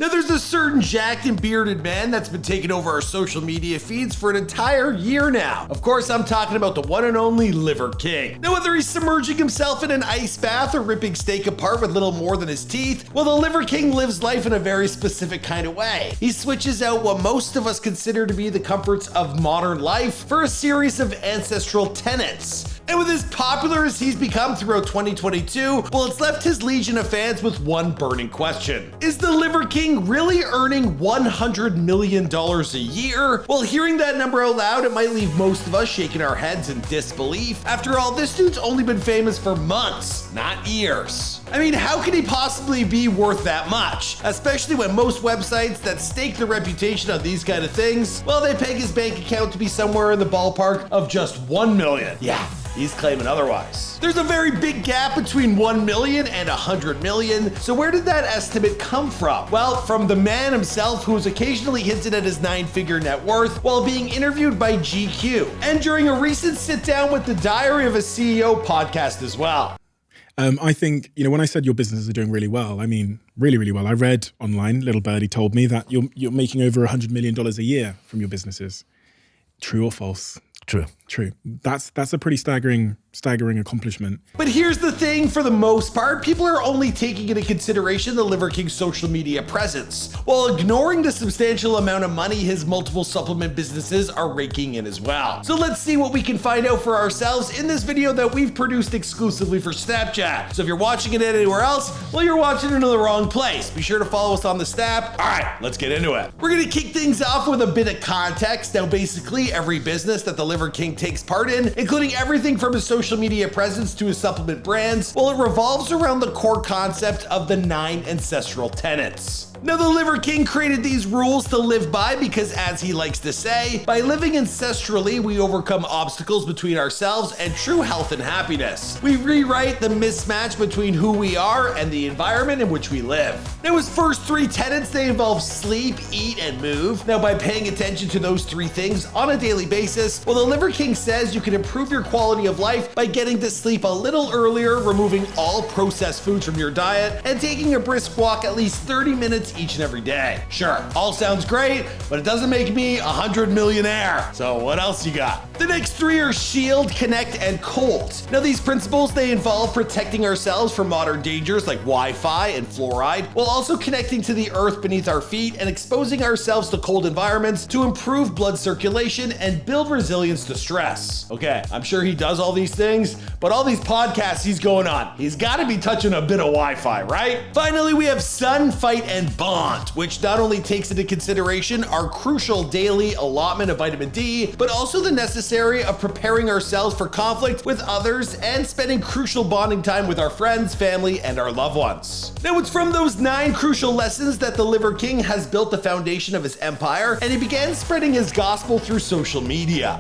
Now there's a certain jacked and bearded man that's been taking over our social media feeds for an entire year now. Of course, I'm talking about the one and only Liver King. Now whether he's submerging himself in an ice bath or ripping steak apart with little more than his teeth, well, the Liver King lives life in a very specific kind of way. He switches out what most of us consider to be the comforts of modern life for a series of ancestral tenets. And with as popular as he's become throughout 2022, well, it's left his legion of fans with one burning question. Is the Liver King really earning $100 million a year? Well, hearing that number out loud, it might leave most of us shaking our heads in disbelief. After all, this dude's only been famous for months, not years. I mean, how could he possibly be worth that much? Especially when most websites that stake their reputation on these kind of things, well, they peg his bank account to be somewhere in the ballpark of just 1 million. Yeah. He's claiming otherwise. There's a very big gap between 1 million and 100 million, so where did that estimate come from? Well, from the man himself, who's occasionally hinted at his 9-figure net worth while being interviewed by GQ, and during a recent sit-down with the Diary of a CEO podcast as well. I think, when I said your businesses are doing really well, I mean, really, really well. I read online, Little Birdie told me that you're making over $100 million a year from your businesses. True or false? True. That's a pretty staggering accomplishment. But here's the thing, for the most part, people are only taking into consideration the Liver King's social media presence, while ignoring the substantial amount of money his multiple supplement businesses are raking in as well. So let's see what we can find out for ourselves in this video that we've produced exclusively for Snapchat. So if you're watching it anywhere else, well, you're watching it in the wrong place. Be sure to follow us on the Snap. All right, let's get into it. We're gonna kick things off with a bit of context. Now, basically, every business that the Liver King takes part in, including everything from his social media presence to his supplement brands, well, it revolves around the core concept of the 9 ancestral tenets. Now, the Liver King created these rules to live by because, as he likes to say, by living ancestrally, we overcome obstacles between ourselves and true health and happiness. We rewrite the mismatch between who we are and the environment in which we live. Now, his first 3 tenets, they involve sleep, eat, and move. Now, by paying attention to those 3 things on a daily basis, well, the Liver King says you can improve your quality of life by getting to sleep a little earlier, removing all processed foods from your diet, and taking a brisk walk at least 30 minutes each and every day. Sure, all sounds great, but it doesn't make me 100 millionaire. So what else you got? The next 3 are shield, connect, and cold. Now, these principles, they involve protecting ourselves from modern dangers like Wi-Fi and fluoride, while also connecting to the earth beneath our feet and exposing ourselves to cold environments to improve blood circulation and build resilience to stress. Okay, I'm sure he does all these things, but all these podcasts he's going on, he's got to be touching a bit of Wi-Fi, right? Finally, we have sun, fight, and bond, which not only takes into consideration our crucial daily allotment of vitamin D, but also the necessary of preparing ourselves for conflict with others and spending crucial bonding time with our friends, family, and our loved ones. Now, it's from those 9 crucial lessons that the Liver King has built the foundation of his empire, and he began spreading his gospel through social media.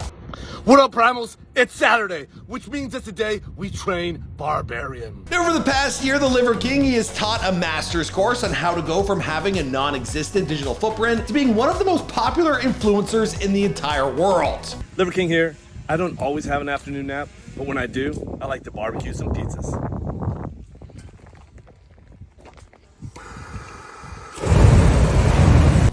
What up, Primals? It's Saturday, which means that today we train Barbarian. Now, over the past year, the Liver King, he has taught a master's course on how to go from having a non-existent digital footprint to being one of the most popular influencers in the entire world. Liver King here. I don't always have an afternoon nap, but when I do, I like to barbecue some pizzas.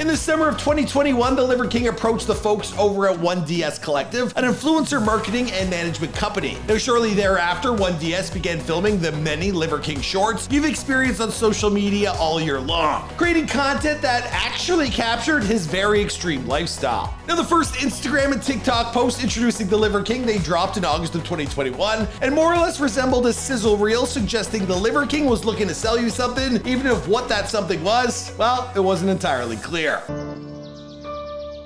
In the summer of 2021, the Liver King approached the folks over at 1DS Collective, an influencer marketing and management company. Now, shortly thereafter, 1DS began filming the many Liver King shorts you've experienced on social media all year long, creating content that actually captured his very extreme lifestyle. Now, the first Instagram and TikTok post introducing the Liver King, they dropped in August of 2021, and more or less resembled a sizzle reel suggesting the Liver King was looking to sell you something, even if what that something was, well, it wasn't entirely clear.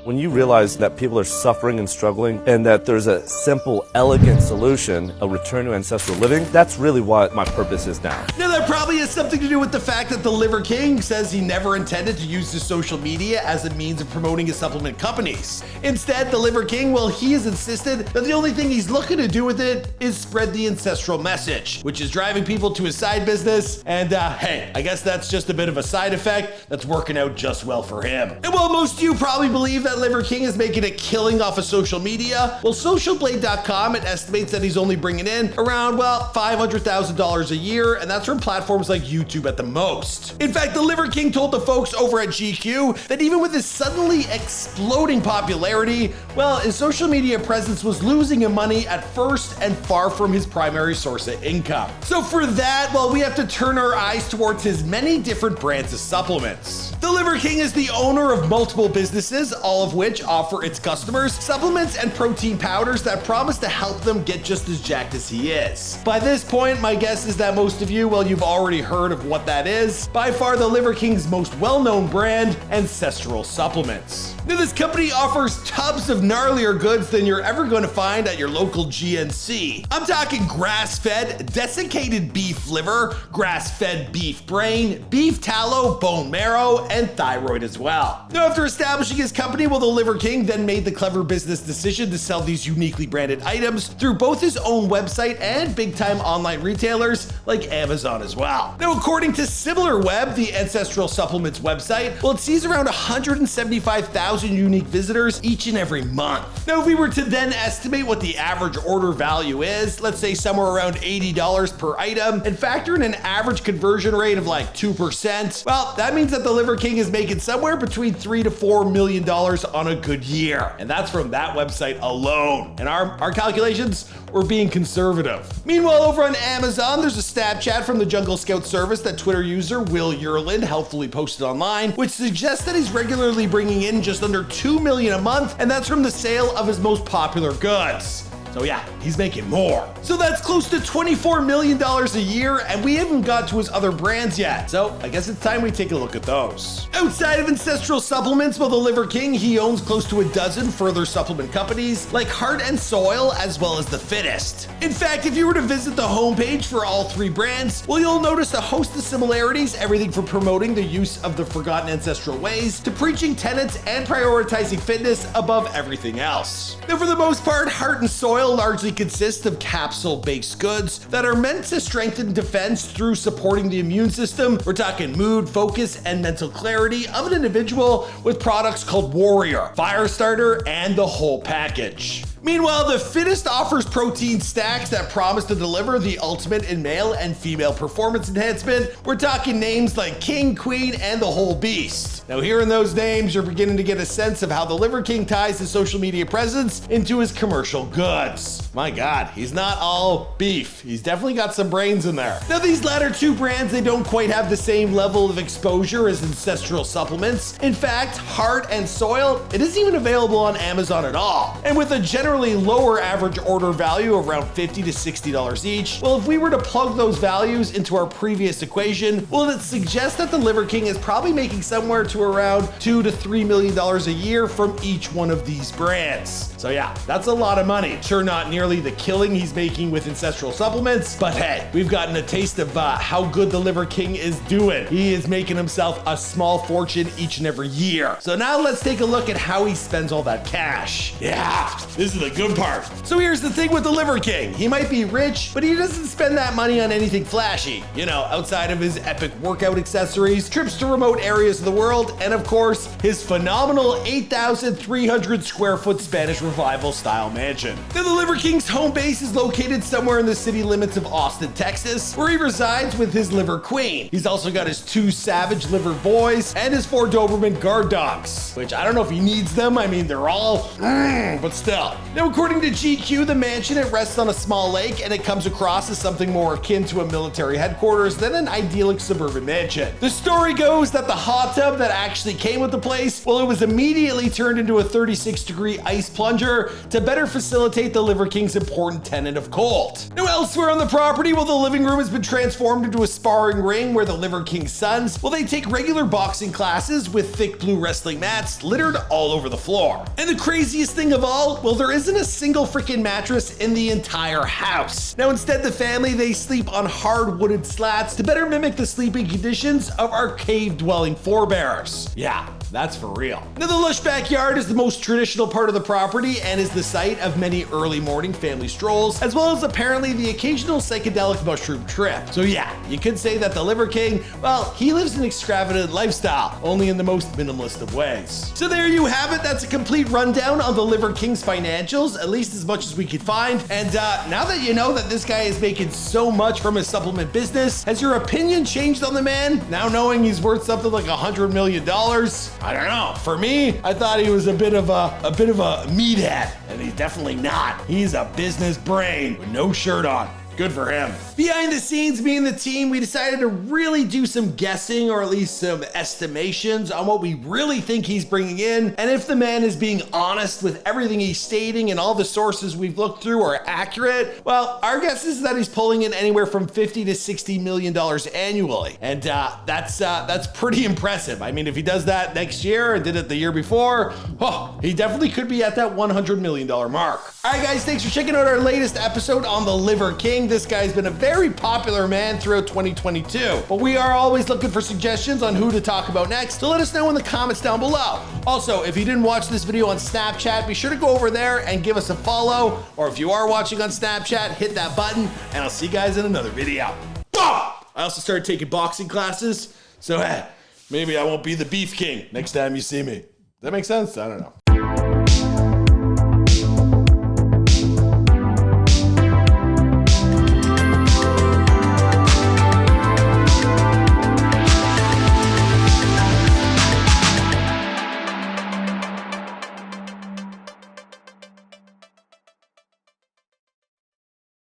When you realize that people are suffering and struggling and that there's a simple, elegant solution, a return to ancestral living, that's really what my purpose is now. Now, that probably has something to do with the fact that the Liver King says he never intended to use his social media as a means of promoting his supplement companies. Instead, the Liver King, well, he has insisted that the only thing he's looking to do with it is spread the ancestral message, which is driving people to his side business. And hey, I guess that's just a bit of a side effect that's working out just well for him. And while most of you probably believe that that Liver King is making a killing off of social media? Well, socialblade.com, it estimates that he's only bringing in around, well, $500,000 a year, and that's from platforms like YouTube at the most. In fact, the Liver King told the folks over at GQ that even with his suddenly exploding popularity, well, his social media presence was losing him money at first and far from his primary source of income. So for that, well, we have to turn our eyes towards his many different brands of supplements. The Liver King is the owner of multiple businesses, all of which offer its customers supplements and protein powders that promise to help them get just as jacked as he is. By this point, my guess is that most of you, well, you've already heard of what that is. By far the Liver King's most well-known brand, Ancestral Supplements. Now, this company offers tubs of gnarlier goods than you're ever going to find at your local GNC. I'm talking grass-fed, desiccated beef liver, grass-fed beef brain, beef tallow, bone marrow, and thyroid as well. Now, after establishing his company, well, the Liver King then made the clever business decision to sell these uniquely branded items through both his own website and big-time online retailers like Amazon as well. Now, according to SimilarWeb, the Ancestral Supplements website, well, it sees around 175,000 unique visitors each and every month. Now, if we were to then estimate what the average order value is, let's say somewhere around $80 per item, and factor in an average conversion rate of like 2%, well, that means that the Liver King is making somewhere between $3 to $4 million on a good year. And that's from that website alone. And our calculations were being conservative. Meanwhile, over on Amazon, there's a Snapchat from the Jungle Scout service that Twitter user Will Yerland helpfully posted online, which suggests that he's regularly bringing in just under $2 million a month, and that's from the sale of his most popular goods. So yeah, he's making more. So that's close to $24 million a year, and we haven't got to his other brands yet. So I guess it's time we take a look at those. Outside of Ancestral Supplements, well, the Liver King, he owns close to a dozen further supplement companies like Heart and Soil, as well as The Fittest. In fact, if you were to visit the homepage for all three brands, well, you'll notice a host of similarities, everything from promoting the use of the forgotten ancestral ways to preaching tenets and prioritizing fitness above everything else. Now, for the most part, Heart and Soil largely consists of capsule-based goods that are meant to strengthen defense through supporting the immune system. We're talking mood, focus, and mental clarity of an individual with products called Warrior, Firestarter, and the whole package. Meanwhile, The Fittest offers protein stacks that promise to deliver the ultimate in male and female performance enhancement. We're talking names like King, Queen, and the whole beast. Now, hearing those names, you're beginning to get a sense of how the Liver King ties his social media presence into his commercial goods. My God, he's not all beef. He's definitely got some brains in there. Now, these latter two brands, they don't quite have the same level of exposure as Ancestral Supplements. In fact, Heart and Soil, it isn't even available on Amazon at all. And with a generally lower average order value of around $50 to $60 each, well, if we were to plug those values into our previous equation, well, it suggests that the Liver King is probably making somewhere to around $2 to $3 million a year from each one of these brands. So yeah, that's a lot of money. Sure, not nearly the killing he's making with Ancestral Supplements, but hey, we've gotten a taste of how good the Liver King is doing. He is making himself a small fortune each and every year. So now let's take a look at how he spends all that cash. Yeah, this is the good part. So here's the thing with the Liver King. He might be rich, but he doesn't spend that money on anything flashy. You know, outside of his epic workout accessories, trips to remote areas of the world, and of course, his phenomenal 8,300 square foot Spanish Revival style mansion. Now, the Liver King's home base is located somewhere in the city limits of Austin, Texas, where he resides with his Liver Queen. He's also got his 2 Savage Liver boys and his 4 Doberman guard dogs, which I don't know if he needs them. I mean, they're all, but still. Now, according to GQ, the mansion, it rests on a small lake, and it comes across as something more akin to a military headquarters than an idyllic suburban mansion. The story goes that the hot tub that actually came with the place, well, it was immediately turned into a 36-degree ice plunger to better facilitate the Liver King's important tenet of cold. Now, elsewhere on the property, well, the living room has been transformed into a sparring ring where the Liver King's sons, well, they take regular boxing classes with thick blue wrestling mats littered all over the floor. And the craziest thing of all, well, there isn't a single freaking mattress in the entire house. Now, instead, the family, they sleep on hard wooden slats to better mimic the sleeping conditions of our cave-dwelling forebears. Yeah, That's for real. Now, the lush backyard is the most traditional part of the property and is the site of many early morning family strolls, as well as apparently the occasional psychedelic mushroom trip. So yeah, you could say that the Liver King, well, he lives an extravagant lifestyle, only in the most minimalist of ways. So there you have it. That's a complete rundown on the Liver King's financials, at least as much as we could find. And now that you know that this guy is making so much from his supplement business, has your opinion changed on the man? Now knowing he's worth something like $100 million? I don't know. For me, I thought he was a bit of a meathead, and he's definitely not. He's a business brain with no shirt on. Good for him. Behind the scenes, me and the team, we decided to really do some guessing, or at least some estimations on what we really think he's bringing in. And if the man is being honest with everything he's stating and all the sources we've looked through are accurate, well, our guess is that he's pulling in anywhere from $50 to $60 million annually. And that's pretty impressive. I mean, if he does that next year and did it the year before, oh, he definitely could be at that $100 million mark. All right, guys, thanks for checking out our latest episode on the Liver King. This guy's been a very popular man throughout 2022, but we are always looking for suggestions on who to talk about next, so let us know in the comments down below. Also, if you didn't watch this video on Snapchat, be sure to go over there and give us a follow, or if you are watching on Snapchat, hit that button, and I'll see you guys in another video. I also started taking boxing classes, so maybe I won't be the Beef King next time you see me. Does that make sense? I don't know.